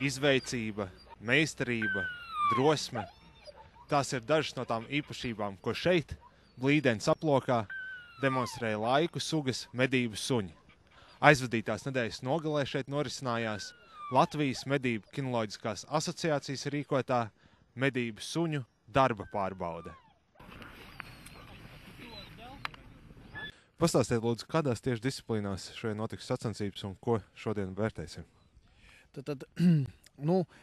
izveicība, meistarība, drosme. Tās ir dažas no tām īpašībām, ko šeit, Blīdenes aplokā, demonstrēja laiku sugas medību suņi. Aizvadītās nedēļas nogalē šeit norisinājās Latvijas Medību kinoloģiskās asociācijas rīkotā medību suņu darba pārbaude. Pastāstiet, lūdzu, kādās tieši disciplīnās šodien notiks sacensības un ko šodien vērtēsim? Tad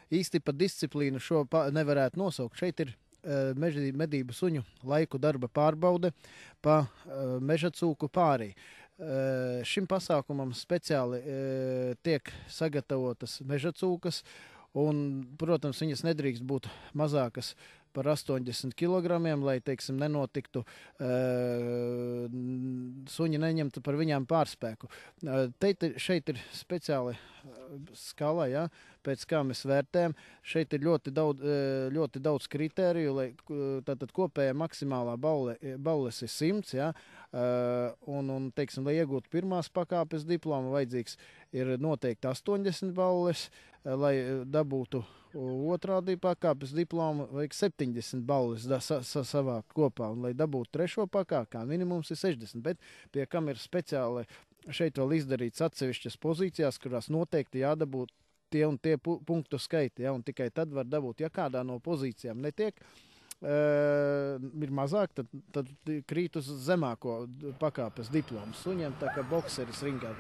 īsti par disciplīnu šo nevarētu nosaukt. Šeit ir medību suņu laiku darba pārbaude pa meža cūku pārī. Šim pasākumam speciāli tiek sagatavotas meža cūkas, un, protams, viņas nedrīkst būt mazākas par 80 kilogramiem, lai, teiksim, nenotiktu, suņi neņemtu par viņām pārspēku. Šeit ir speciāli skala, ja, pēc kā mēs vērtējam. Šeit ir ļoti daudz kritēriju, lai tātad kopējā maksimālā balles ir 100, ja, un teiksim, lai iegūtu pirmās pakāpes diplomu, vajadzīgs ir noteikti 80 balles, lai dabūtu otrā pakāpes diplomu, vajag 70 balles savākt kopā, un lai dabūtu trešo pakāpē, minimums ir 60, bet pie kam ir speciāli šeit vēl izdarīts atsevišķas pozīcijās, kurās noteikti jādabūt tie un tie punktu skaiti, ja, un tikai tad var dabūt, ja kādā no pozīcijām netiek, ir mazāk, tad krīt uz zemāko pakāpes diplomu suņiem, tā kā bokseris ringā.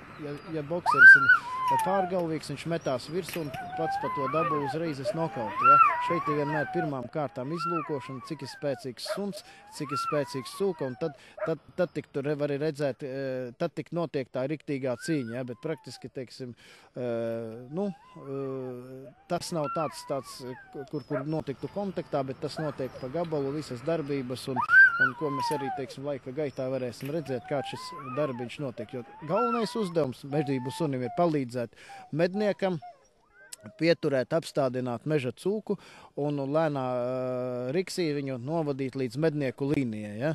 Ja bokseris ir pārgalvīgs, viņš metās virsū un pats pa to dabū uzreiz nokautu. Ja? Šeit ir vienmēr pirmām kārtām izlūkošana, cik ir spēcīgs suns, cik ir spēcīgs cūka, un tad tik tur var redzēt, tad tik notiek tā riktīgā cīņa, ja? Bet praktiski, teiksim, tas nav tāds kur notiktu kontaktā, bet tas notiek pa gabalu visas darbības, un ko mēs arī, teiksim, laika gaitā varēsim redzēt, kā šis darbiņš notiek. Jo galvenais uzdevums medību sunim ir palīdzēt medniekam pieturēt, apstādināt meža cūku un lēnā riksī viņu novadīt līdz mednieku līnijai. Ja?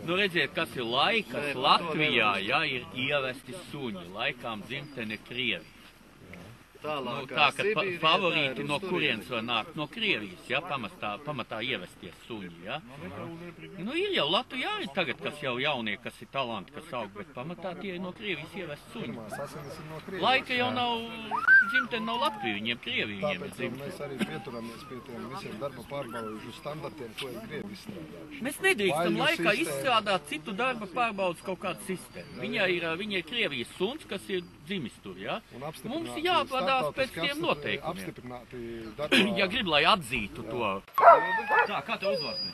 Redziet, kas ir laiks Latvijā, ja ir ievesti suņi, laikām dzimtene Krievi. Tā, ka favorīti no kurienes var nākt? No Krievijas, ja, pamatā ievesties suņi, ja. Ir jau Latvijā arī tagad, kas jau jaunie, kas ir talanti, kas aug, bet pamatā tie ir no Krievijas ievest suņi. Laika jau nav, dzimtene nav Latvija, viņiem Krievija viņiem ir dzimtene. Mēs arī pieturamies pie tiem visiem darba pārbaužu standartiem, ko ir Krievi izstrādājuši. Mēs nedrīkstam laikā izstrādāt citu darba pārbaudas kaut kādu sistēmu. Viņa ir Krievijas suns, kas ir dzimis tur, ja. Mums jāpadās pēc tiem noteikumiem. Ja grib, lai atzītu to. Tā, kā tev uzvārds?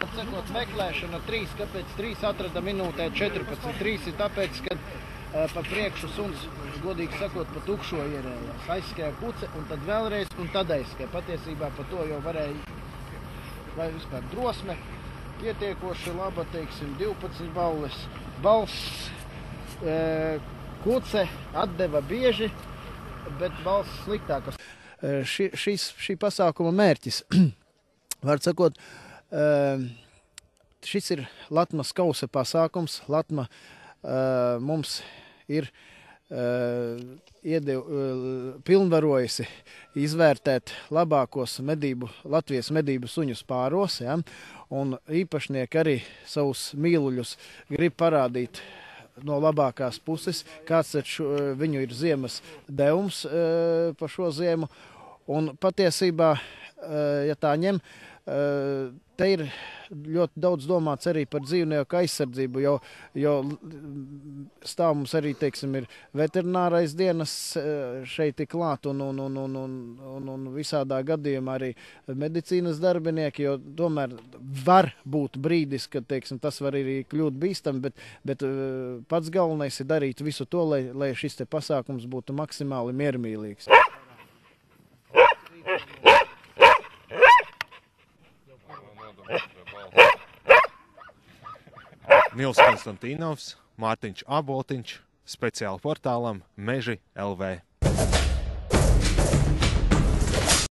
Atsakot, meklēšana 3, kāpēc 3 atrada minūtē 14. 3 ir tāpēc, ka pa priekšu suns, godīgi sakot, pa tukšo ierējās. Aizskēja puce, un tad vēlreiz, un tad aizskēja. Patiesībā pa to jau varēja, vai vispār drosme, pietiekoši laba, teiksim, 12 balles. Balss kuce atdeva bieži, bet balss sliktākas. Šī pasākuma mērķis, var sakot, šis ir Latmas kausa pasākums. Latma mums ir pilnvarojusi izvērtēt labākos Latvijas medību suņus pāros, ja? Un īpašnieki arī savus mīluļus grib parādīt no labākās puses, kāds viņu ir ziemas devums pa šo ziemu. Un patiesībā, ja tā ņem, te ir ļoti daudz domāts arī par dzīvnieku aizsardzību, jo stāv mums arī, teiksim, ir veterinārais dienas šeit ir klāt un visādā gadījumā arī medicīnas darbinieki, jo tomēr var būt brīdis, kad, teiksim, tas var arī kļūt bīstam, bet pats galvenais ir darīt visu to, lai šis te pasākums būtu maksimāli miermīlīgs. Nils Konstantīnovs, Mārtiņš Aboltiņš, speciāli portālam Meži LV.